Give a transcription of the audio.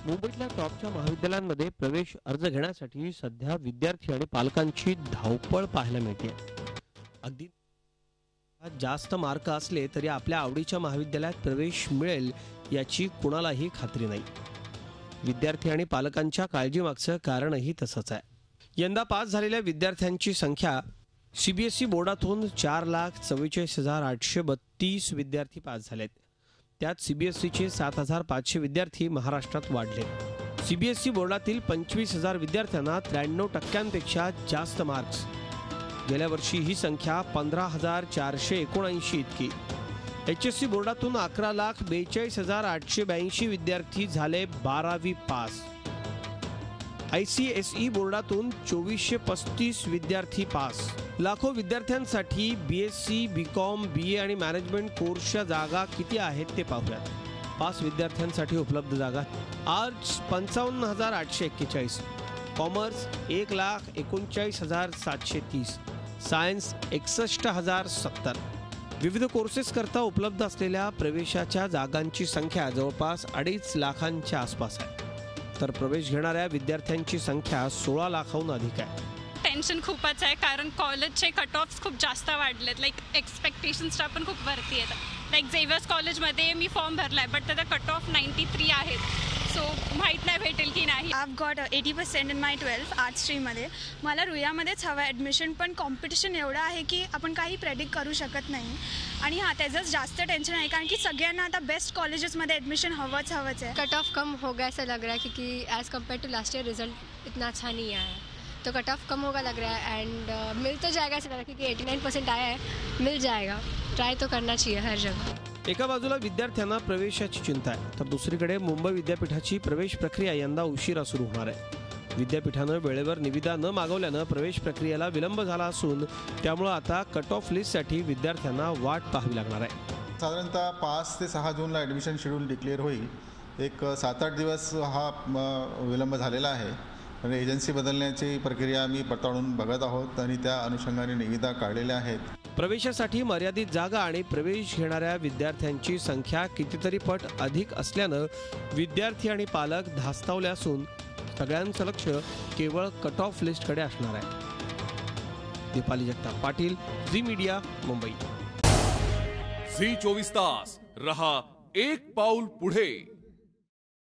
मुंबईतल्या टॉपच्या महाविद्यालयांमध्ये प्रवेश अर्ज घेण्यासाठी सध्या विद्यार्थी आणि पालकांची धावपळ पाहायला मिळते। अगदी जास्त मार्क असले तरी आपल्या आवडीच्या महाविद्यालयात प्रवेश मिळेल याची कुणालाही खात्री नाही। विद्यार्थी आणि पालकांच्या काळजीमागचं कारणही तसंच आहे। यंदा पास झालेल्या विद्यार्थ्यांची संख्या सीबीएसई बोर्डातून 4,44,832 विद्यार्थी पास झालेत। त्यात सीबीएसईचे 7,500 विद्यार्थी महाराष्ट्रात वाढले। सीबीएसई बोर्डातील 25,000 विद्यार्थ्यांना 93% जास्त मार्क्स। गेल्या वर्षी ही संख्या 15,479 इतकी। एचएससी बोर्डातून 11,42,882 विद्यार्थी झाले 12वी पास। आयसीएसई बोर्डातून 2435 विद्यार्थी पास। लाखो विद्यार्थ्यांसाठी बीएससी, बीकॉम, बीए आणि मॅनेजमेंट कोर्सच्या जागा किती आहेत ते पाहूयात। पास विद्यार्थ्यांसाठी उपलब्ध जागा आर्ट्स 55,841, कॉमर्स 1,39,730, सायन्स 61,070। विविध कोर्सेस करता उपलब्ध असलेल्या प्रवेशाच्या जागांची संख्या जवळपास 2.5 लाखांच्या आसपास आहे, तर प्रवेश घेणाऱ्या विद्यार्थ्यांची संख्या 16 लाखाहून अधिक आहे। टेन्शन खूपच आहे, कारण कॉलेजचे कट ऑफ्स खूप जास्त वाढलेत। लाईक एक्सपेक्टेशन्सच्या पण खूप वरती आहेत। लाईक झेवियर्स कॉलेजमध्ये मी फॉर्म भरला आहे, बट त्याचा कट ऑफ 93 आहेत। सो माहीत नाही भेटेल की नाही। I got 80% in my 12th arts स्ट्रीममध्ये। मला रुईयामध्येच हवं आहे ॲडमिशन, पण कॉम्पिटिशन एवढं आहे की आपण काही प्रेडिक्ट करू शकत नाही। आणि हां, त्याचंच जास्त टेन्शन आहे, कारण की सगळ्यांना आता बेस्ट कॉलेजेसमध्ये ॲडमिशन हवंच आहे। कट ऑफ कम हो गया ऐसा लग रहा है, क्योंकि as compare to last year result इतना अच्छा नहीं आया है, तो कट ऑफ कम होगा लग रहा है। एंड मिल तो जाएगा ऐसा लग रहा है, क्योंकि 89% आया है, मिल जाएगा। ट्राई तो करना चाहिए हर जगह। एका बाजूला विद्यार्थ्यांना प्रवेशाची चिंता आहे, तर दुसरीकडे मुंबई विद्यापीठाची प्रवेश प्रक्रिया यंदा उशिरा सुरू होणार आहे। विद्यापीठानं वेळेवर निविदा न मागवल्यानं प्रवेश प्रक्रियेला विलंब झाला असून त्यामुळे आता कट ऑफ लिस्टसाठी विद्यार्थ्यांना वाट पाहावी लागणार आहे। साधारणतः 5 ते 6 जूनला ॲडमिशन शेड्यूल डिक्लेअर होईल। एक 7-8 दिवस हा विलंब झालेला आहे, आणि एजन्सी बदलण्याची प्रक्रिया आम्ही पडताळून बघत आहोत आणि त्या अनुषंगाने निविदा काढलेल्या आहेत। प्रवेशासाठी मर्यादित जागा आणि प्रवेश घेणाऱ्या विद्यार्थ्यांची संख्या कितीतरी पट अधिक असल्यानं विद्यार्थी आणि पालक धास्तावले असून सगळ्यांचं लक्ष केवळ कट ऑफ लिस्टकडे असणार आहे। दीपाली जगताप पाटील, झी मीडिया, मुंबई। झी 24 तास रहा एक पाऊल पुढे।